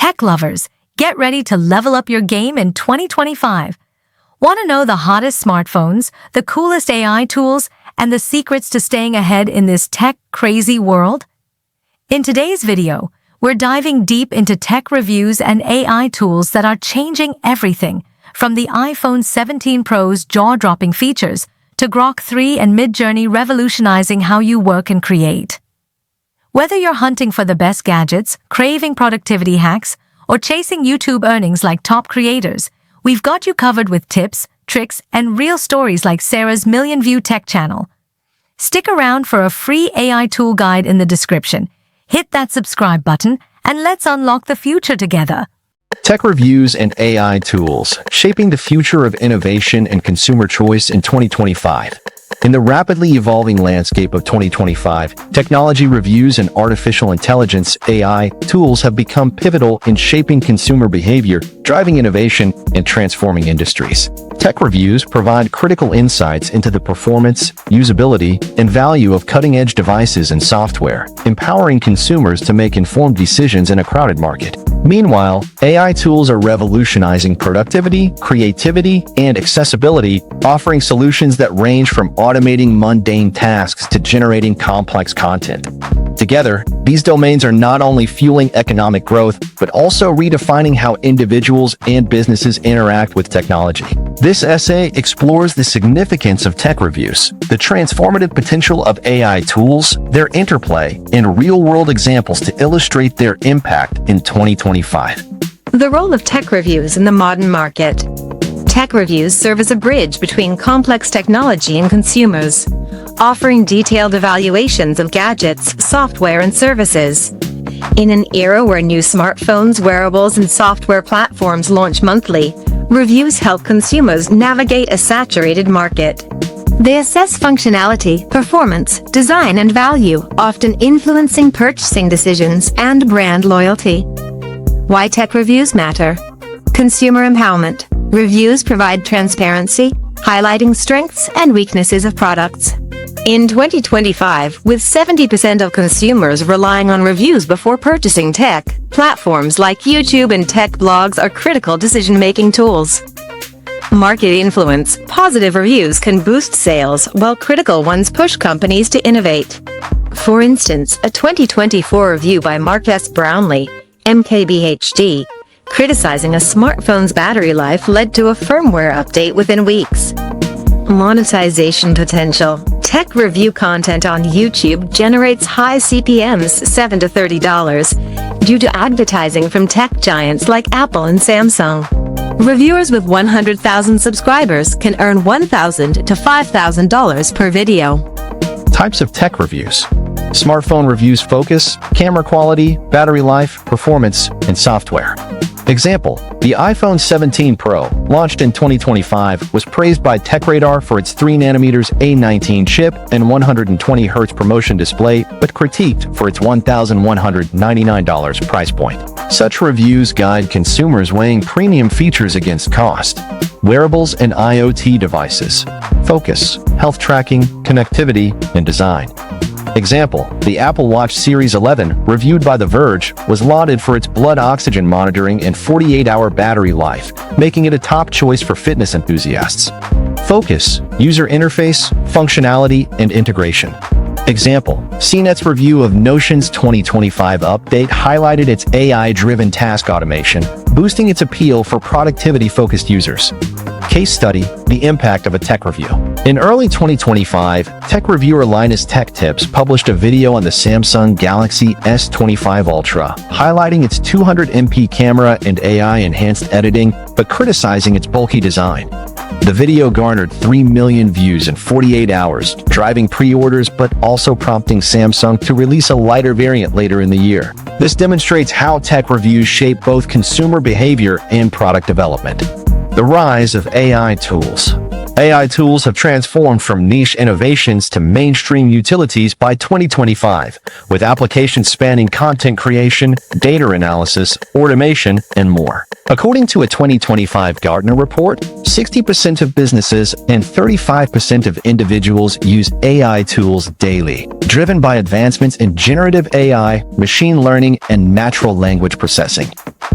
Tech lovers, get ready to level up your game in 2025. Want to know the hottest smartphones, the coolest AI tools, and the secrets to staying ahead in this tech-crazy world? In today's video, we're diving deep into tech reviews and AI tools that are changing everything, from the iPhone 17 Pro's jaw-dropping features to Grok 3 and Midjourney revolutionizing how you work and create. Whether you're hunting for the best gadgets, craving productivity hacks, or chasing YouTube earnings like top creators, we've got you covered with tips, tricks, and real stories like Sarah's million-view tech channel. Stick around for a free AI tool guide in the description. Hit that subscribe button, and let's unlock the future together. Tech reviews and AI tools, shaping the future of innovation and consumer choice in 2025. In the rapidly evolving landscape of 2025, technology reviews and artificial intelligence (AI) tools have become pivotal in shaping consumer behavior, driving innovation, and transforming industries. Tech reviews provide critical insights into the performance, usability, and value of cutting-edge devices and software, empowering consumers to make informed decisions in a crowded market. Meanwhile, AI tools are revolutionizing productivity, creativity, and accessibility, offering solutions that range from automating mundane tasks to generating complex content. Together, these domains are not only fueling economic growth, but also redefining how individuals and businesses interact with technology. This essay explores the significance of tech reviews, the transformative potential of AI tools, their interplay, and real-world examples to illustrate their impact in 2025. The role of tech reviews in the modern market. Tech reviews serve as a bridge between complex technology and consumers, offering detailed evaluations of gadgets, software, and services. In an era where new smartphones, wearables, and software platforms launch monthly, reviews help consumers navigate a saturated market. They assess functionality, performance, design, and value, often influencing purchasing decisions and brand loyalty. Why tech reviews matter. Consumer empowerment. Reviews provide transparency, highlighting strengths and weaknesses of products. In 2025, with 70% of consumers relying on reviews before purchasing tech, platforms like YouTube and tech blogs are critical decision-making tools. Market influence. Positive reviews can boost sales, while critical ones push companies to innovate. For instance, a 2024 review by Mark S. Brownlee, MKBHD, criticizing a smartphone's battery life led to a firmware update within weeks. Monetization potential. Tech review content on YouTube generates high CPMs, $7 to $30, due to advertising from tech giants like Apple and Samsung. Reviewers with 100,000 subscribers can earn $1,000 to $5,000 per video. Types of tech reviews. Smartphone reviews focus, camera quality, battery life, performance, and software. Example, the iPhone 17 Pro, launched in 2025, was praised by TechRadar for its 3nm A19 chip and 120Hz ProMotion display, but critiqued for its $1,199 price point. Such reviews guide consumers weighing premium features against cost. Wearables and IoT devices. Focus, health tracking, connectivity, and design. Example, the Apple Watch Series 11, reviewed by The Verge, was lauded for its blood oxygen monitoring and 48-hour battery life, making it a top choice for fitness enthusiasts. Focus, user interface, functionality, and integration. Example, CNET's review of Notion's 2025 update highlighted its AI-driven task automation, boosting its appeal for productivity-focused users. Case study, the impact of a tech review. In early 2025, tech reviewer Linus Tech Tips published a video on the Samsung Galaxy S25 Ultra, highlighting its 200MP camera and AI-enhanced editing, but criticizing its bulky design. The video garnered 3 million views in 48 hours, driving pre-orders but also prompting Samsung to release a lighter variant later in the year. This demonstrates how tech reviews shape both consumer behavior and product development. The rise of AI tools. AI tools have transformed from niche innovations to mainstream utilities by 2025, with applications spanning content creation, data analysis, automation, and more. According to a 2025 Gartner report, 60% of businesses and 35% of individuals use AI tools daily, driven by advancements in generative AI, machine learning, and natural language processing.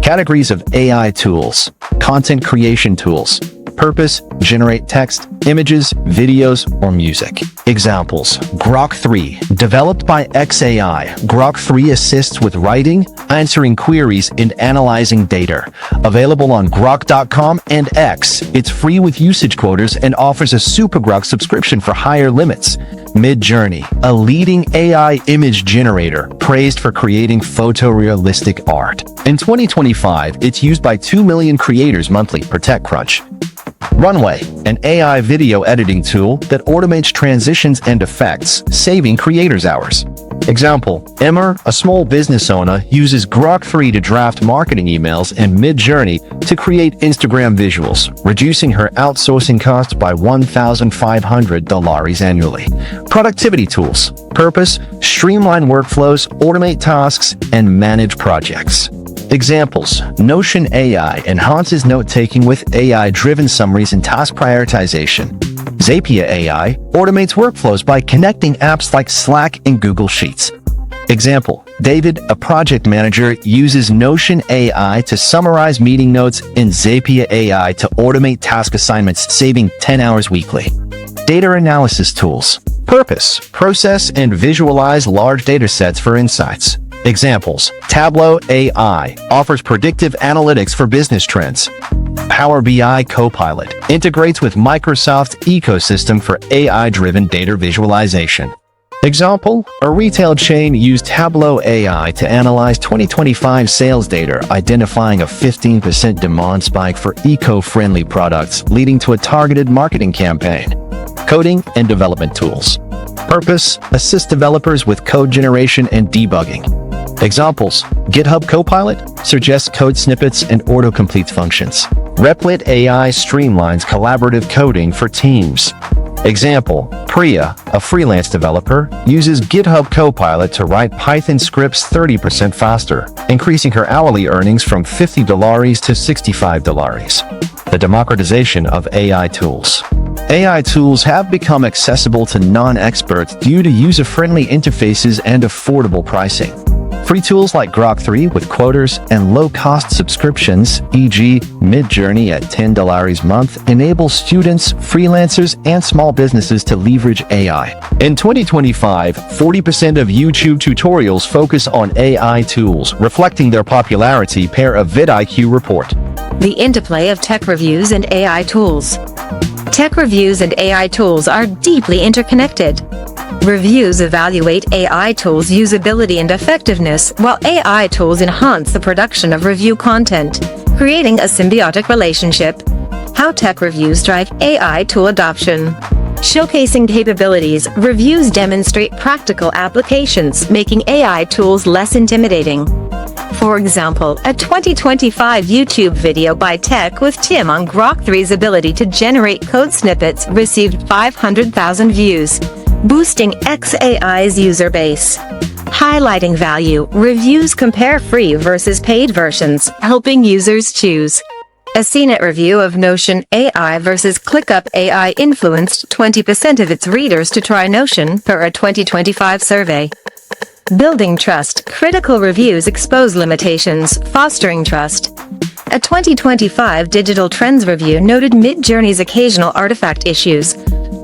Categories of AI tools. Content creation tools. Purpose: generate text, images, videos, or music. Examples: Grok 3, developed by XAI. Grok 3 assists with writing, answering queries, and analyzing data. Available on Grok.com and X. It's free with usage quotas and offers a Super Grok subscription for higher limits. Midjourney, a leading AI image generator, praised for creating photorealistic art. In 2025, it's used by 2 million creators monthly per TechCrunch. Runway, an AI video editing tool that automates transitions and effects, saving creators hours. Example: Emmer, a small business owner, uses Grok 3 to draft marketing emails and Midjourney to create Instagram visuals, reducing her outsourcing costs by $1,500 annually. Productivity tools. Purpose: streamline workflows, automate tasks, and manage projects. Examples: Notion AI enhances note-taking with AI-driven summaries and task prioritization. Zapier AI automates workflows by connecting apps like Slack and Google Sheets. Example: David, a project manager, uses Notion AI to summarize meeting notes and Zapier AI to automate task assignments, saving 10 hours weekly. Data analysis tools. Purpose: process and visualize large data sets for insights. Examples: Tableau AI offers predictive analytics for business trends. Power BI Copilot integrates with Microsoft's ecosystem for AI-driven data visualization. Example: a retail chain used Tableau AI to analyze 2025 sales data, identifying a 15% demand spike for eco-friendly products, leading to a targeted marketing campaign. Coding and development tools. Purpose: assist developers with code generation and debugging. Examples: GitHub Copilot suggests code snippets and autocomplete functions. Replit AI streamlines collaborative coding for teams. Example: Priya, a freelance developer, uses GitHub Copilot to write Python scripts 30% faster, increasing her hourly earnings from $50 to $65. The democratization of AI tools. AI tools have become accessible to non-experts due to user-friendly interfaces and affordable pricing. Free tools like Grok 3 with quotas and low-cost subscriptions, e.g. Midjourney at $10 a month, enable students, freelancers, and small businesses to leverage AI. In 2025, 40% of YouTube tutorials focus on AI tools, reflecting their popularity per a vidIQ report. The interplay of tech reviews and AI tools. Tech reviews and AI tools are deeply interconnected. Reviews evaluate AI tools' usability and effectiveness, while AI tools enhance the production of review content, creating a symbiotic relationship. How tech reviews drive AI tool adoption. Showcasing capabilities, reviews demonstrate practical applications, making AI tools less intimidating. For example, a 2025 YouTube video by Tech with Tim on Grok 3's ability to generate code snippets received 500,000 views, boosting XAI's user base. Highlighting value, reviews compare free versus paid versions, helping users choose. A CNET review of Notion AI versus ClickUp AI influenced 20% of its readers to try Notion per a 2025 survey. Building trust, critical reviews expose limitations, fostering trust. A 2025 Digital Trends review noted Midjourney's occasional artifact issues,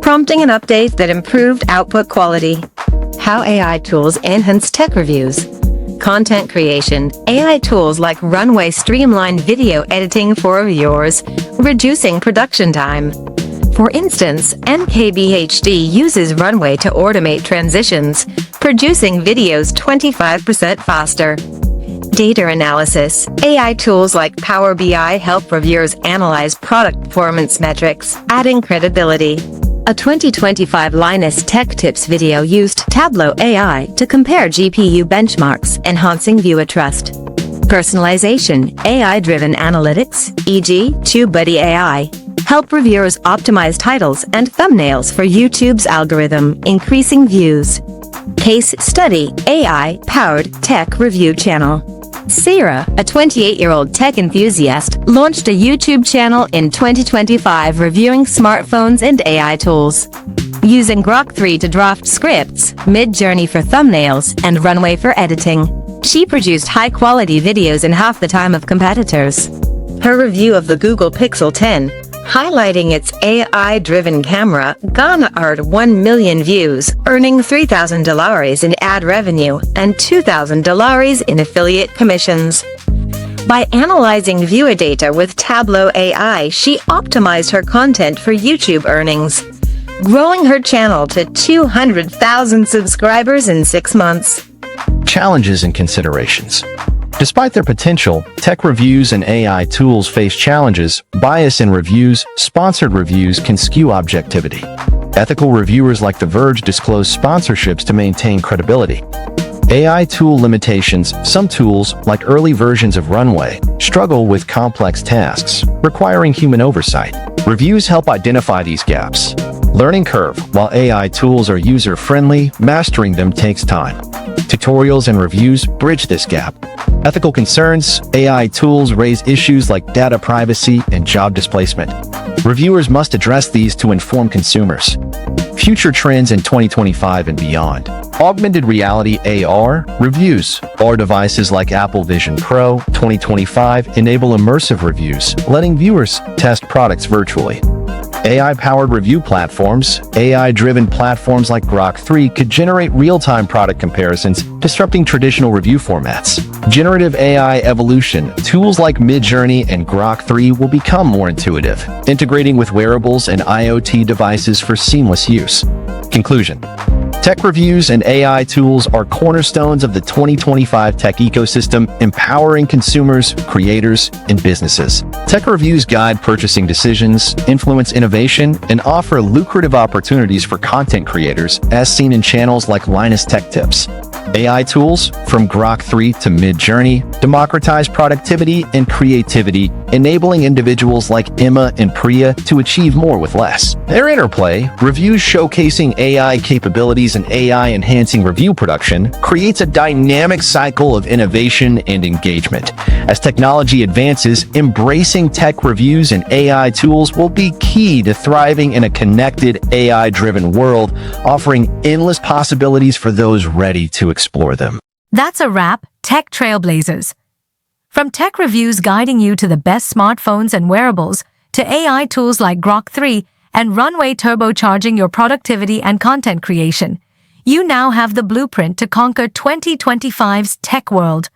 prompting an update that improved output quality. How AI tools enhance tech reviews. Content creation. AI tools like Runway streamline video editing for reviewers, reducing production time. For instance, NKBHD uses Runway to automate transitions, producing videos 25% faster. Data analysis. AI tools like Power BI help reviewers analyze product performance metrics, adding credibility. A 2025 Linus Tech Tips video used Tableau AI to compare GPU benchmarks, enhancing viewer trust. Personalization. AI-driven analytics, e.g. TubeBuddy AI, help reviewers optimize titles and thumbnails for YouTube's algorithm, increasing views. Case study. AI-powered tech review channel. Sarah, a 28-year-old tech enthusiast, launched a YouTube channel in 2025 reviewing smartphones and AI tools. Using Grok 3 to draft scripts, Midjourney for thumbnails, and Runway for editing. She produced high-quality videos in half the time of competitors. Her review of the Google Pixel 10, highlighting its AI-driven camera, garnered 1 million views, earning $3,000 in ad revenue and $2,000 in affiliate commissions. By analyzing viewer data with Tableau AI, she optimized her content for YouTube earnings, growing her channel to 200,000 subscribers in 6 months. Challenges and considerations. Despite their potential, tech reviews and AI tools face challenges. Bias in reviews, sponsored reviews can skew objectivity. Ethical reviewers like The Verge disclose sponsorships to maintain credibility. AI tool limitations. Some tools, like early versions of Runway, struggle with complex tasks, requiring human oversight. Reviews help identify these gaps. Learning curve. While AI tools are user-friendly, mastering them takes time. Tutorials and reviews bridge this gap. Ethical concerns. AI tools raise issues like data privacy and job displacement. Reviewers must address these to inform consumers. Future trends in 2025 and beyond. Augmented reality (AR) reviews. AR devices like Apple Vision Pro 2025 enable immersive reviews, letting viewers test products virtually. AI-powered review platforms. AI-driven platforms like Grok 3 could generate real-time product comparisons, disrupting traditional review formats. Generative AI evolution. Tools like Midjourney and Grok 3 will become more intuitive, integrating with wearables and IoT devices for seamless use. Conclusion. Tech reviews and AI tools are cornerstones of the 2025 tech ecosystem, empowering consumers, creators, and businesses. Tech reviews guide purchasing decisions, influence innovation, and offer lucrative opportunities for content creators, as seen in channels like Linus Tech Tips. AI tools, from Grok 3 to Midjourney, democratize productivity and creativity, enabling individuals like Emma and Priya to achieve more with less. Their interplay, reviews showcasing AI capabilities and AI enhancing review production, creates a dynamic cycle of innovation and engagement. As technology advances, embracing tech reviews and AI tools will be key to thriving in a connected, AI-driven world, offering endless possibilities for those ready to explore them. That's a wrap, Tech Trailblazers. From tech reviews guiding you to the best smartphones and wearables, to AI tools like Grok 3 and Runway turbocharging your productivity and content creation, you now have the blueprint to conquer 2025's tech world.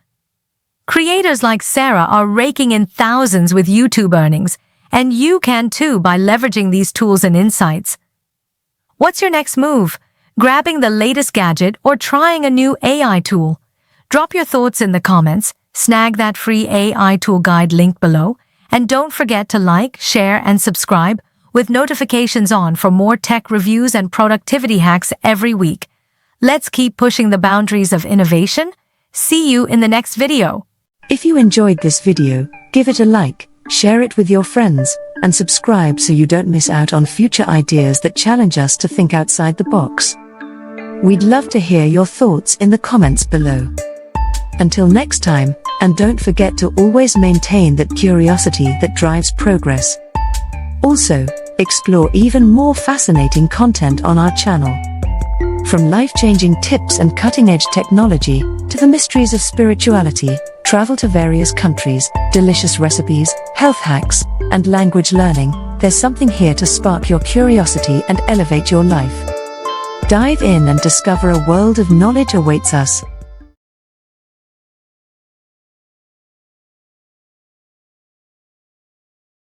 Creators like Sarah are raking in thousands with YouTube earnings, and you can too by leveraging these tools and insights. What's your next move? Grabbing the latest gadget or trying a new AI tool? Drop your thoughts in the comments, snag that free AI tool guide link below, and don't forget to like, share, and subscribe with notifications on for more tech reviews and productivity hacks every week. Let's keep pushing the boundaries of innovation. See you in the next video. If you enjoyed this video, give it a like, share it with your friends, and subscribe so you don't miss out on future ideas that challenge us to think outside the box. We'd love to hear your thoughts in the comments below. Until next time, and don't forget to always maintain that curiosity that drives progress. Also, explore even more fascinating content on our channel. From life-changing tips and cutting-edge technology, to the mysteries of spirituality, travel to various countries, delicious recipes, health hacks, and language learning, there's something here to spark your curiosity and elevate your life. Dive in and discover a world of knowledge awaits us.